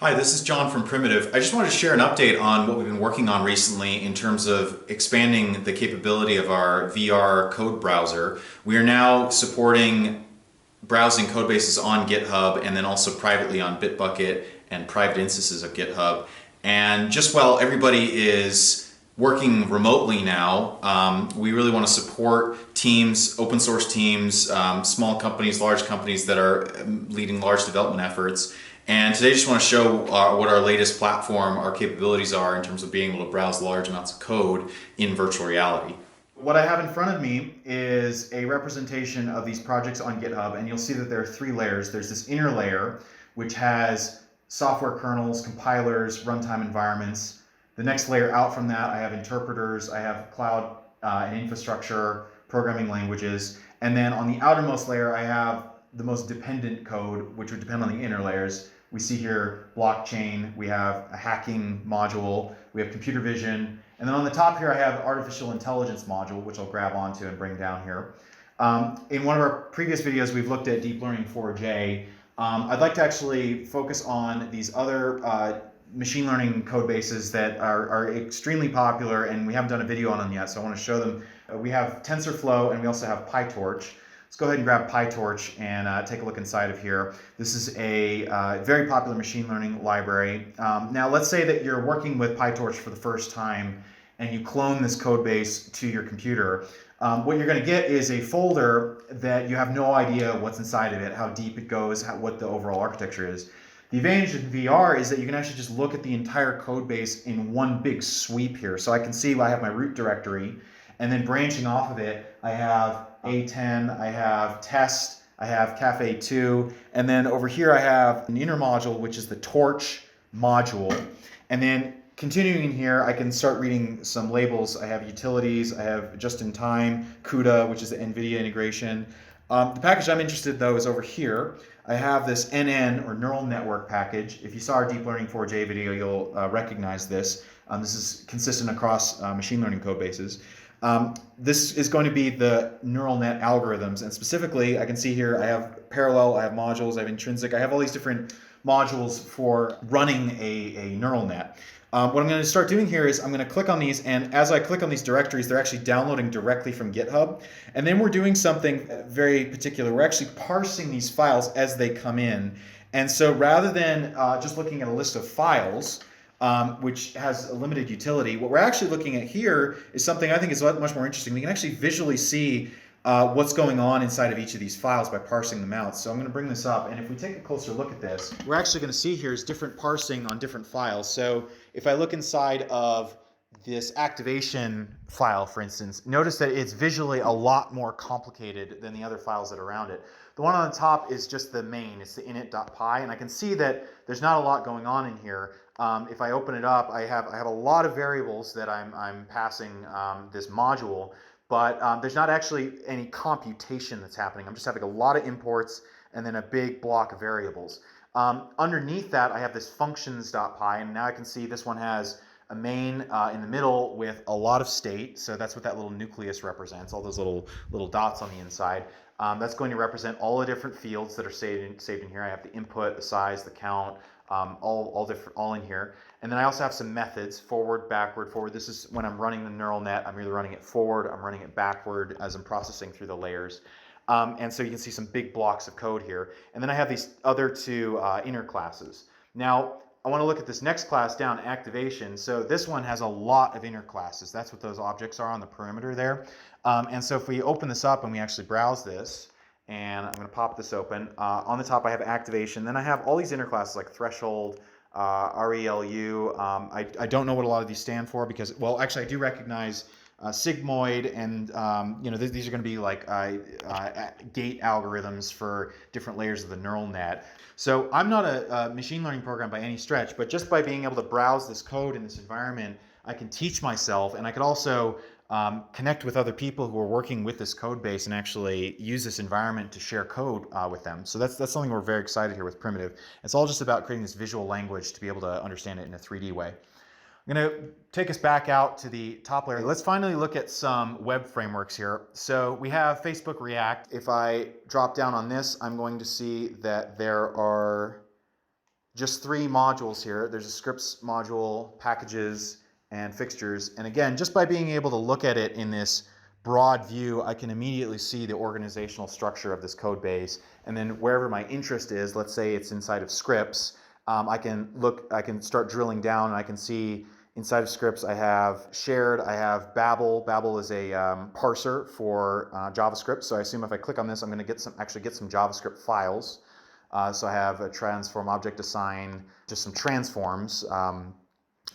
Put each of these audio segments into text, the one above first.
Hi, this is John from Primitive. I just wanted to share an update on what we've been working on recently in terms of expanding the capability of our VR code browser. We are now supporting browsing code bases on GitHub and then also privately on Bitbucket and private instances of GitHub. And just while everybody is working remotely now, we really want to support teams, open source teams, small companies, large companies that are leading large development efforts. And today I just want to show what our latest platform, our capabilities are in terms of being able to browse large amounts of code in virtual reality. What I have in front of me is a representation of these projects on GitHub, and you'll see that there are three layers. There's this inner layer, which has software kernels, compilers, runtime environments. The next layer out from that, I have interpreters, I have cloud and infrastructure, programming languages, and then on the outermost layer, I have the most dependent code, which would depend on the inner layers. We see here blockchain, we have a hacking module, we have computer vision, and then on the top here I have artificial intelligence module, which I'll grab onto and bring down here. In one of our previous videos, we've looked at deep learning 4J. I'd like to actually focus on these other machine learning code bases that are extremely popular, and we haven't done a video on them yet, so I want to show them. We have TensorFlow and we also have PyTorch. Let's go ahead and grab PyTorch and take a look inside of here. This is a very popular machine learning library. Now let's say that you're working with PyTorch for the first time and you clone this code base to your computer. What you're going to get is a folder that you have no idea what's inside of it, how deep it goes, what the overall architecture is. The advantage of VR is that you can actually just look at the entire code base in one big sweep here. So I can see I have my root directory, and then branching off of it, I have A10, I have test, I have cafe 2, and then over here I have an inner module, which is the torch module. And then continuing in here, I can start reading some labels. I have utilities, I have just-in-time, CUDA, which is the NVIDIA integration. The package I'm interested in, though, is over here. I have this NN, or neural network package. If you saw our Deep Learning 4J video, you'll recognize this. This is consistent across machine learning code bases. This is going to be the neural net algorithms, and specifically I can see here I have parallel, I have modules, I have intrinsic, I have all these different modules for running a neural net. What I'm going to start doing here is I'm going to click on these, and as I click on these directories, they're actually downloading directly from GitHub. And then we're doing something very particular. We're actually parsing these files as they come in. And so rather than just looking at a list of files, which has a limited utility, what we're actually looking at here is something I think is much more interesting. We can actually visually see what's going on inside of each of these files by parsing them out. So I'm going to bring this up, and if we take a closer look at this, we're actually going to see here is different parsing on different files. So if I look inside of this activation file, for instance, notice that it's visually a lot more complicated than the other files that are around it. The one on the top is just the main, it's the init.py, and I can see that there's not a lot going on in here. If I open it up, I have a lot of variables that I'm passing this module, but there's not actually any computation that's happening. I'm just having a lot of imports and then a big block of variables. Underneath that, I have this functions.py, and now I can see this one has a main in the middle with a lot of state. So that's what that little nucleus represents, all those little dots on the inside. That's going to represent all the different fields that are saved in here. I have the input, the size, the count, all in here. And then I also have some methods, forward, backward, forward. This is when I'm running the neural net. I'm either running it forward, I'm running it backward as I'm processing through the layers. And so you can see some big blocks of code here. And then I have these other two inner classes. Now, I want to look at this next class down, activation. So this one has a lot of inner classes. That's what those objects are on the perimeter there. And so if we open this up and we actually browse this, and I'm going to pop this open. On the top I have activation. Then I have all these inner classes like threshold, RELU. I don't know what a lot of these stand for because, well, actually I do recognize sigmoid, and these are going to be like gate algorithms for different layers of the neural net. So I'm not a machine learning program by any stretch, but just by being able to browse this code in this environment, I can teach myself, and I could also connect with other people who are working with this code base and actually use this environment to share code with them. So that's something we're very excited here with Primitive. It's all just about creating this visual language to be able to understand it in a 3D way. I'm going to take us back out to the top layer. Let's finally look at some web frameworks here. So we have Facebook React. If I drop down on this, I'm going to see that there are just 3 modules here. There's a scripts module, packages, and fixtures. And again, just by being able to look at it in this broad view, I can immediately see the organizational structure of this code base. And then wherever my interest is, let's say it's inside of scripts, I can start drilling down and I can see inside of scripts I have shared, I have Babel. Babel is a parser for JavaScript. So I assume if I click on this, I'm going to actually get some JavaScript files. So I have a transform object assign, just some transforms.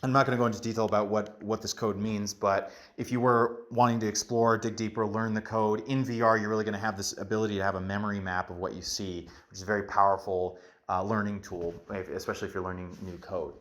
I'm not going to go into detail about what this code means, but if you were wanting to explore, dig deeper, learn the code, in VR you're really going to have this ability to have a memory map of what you see, which is a very powerful learning tool, especially if you're learning new code.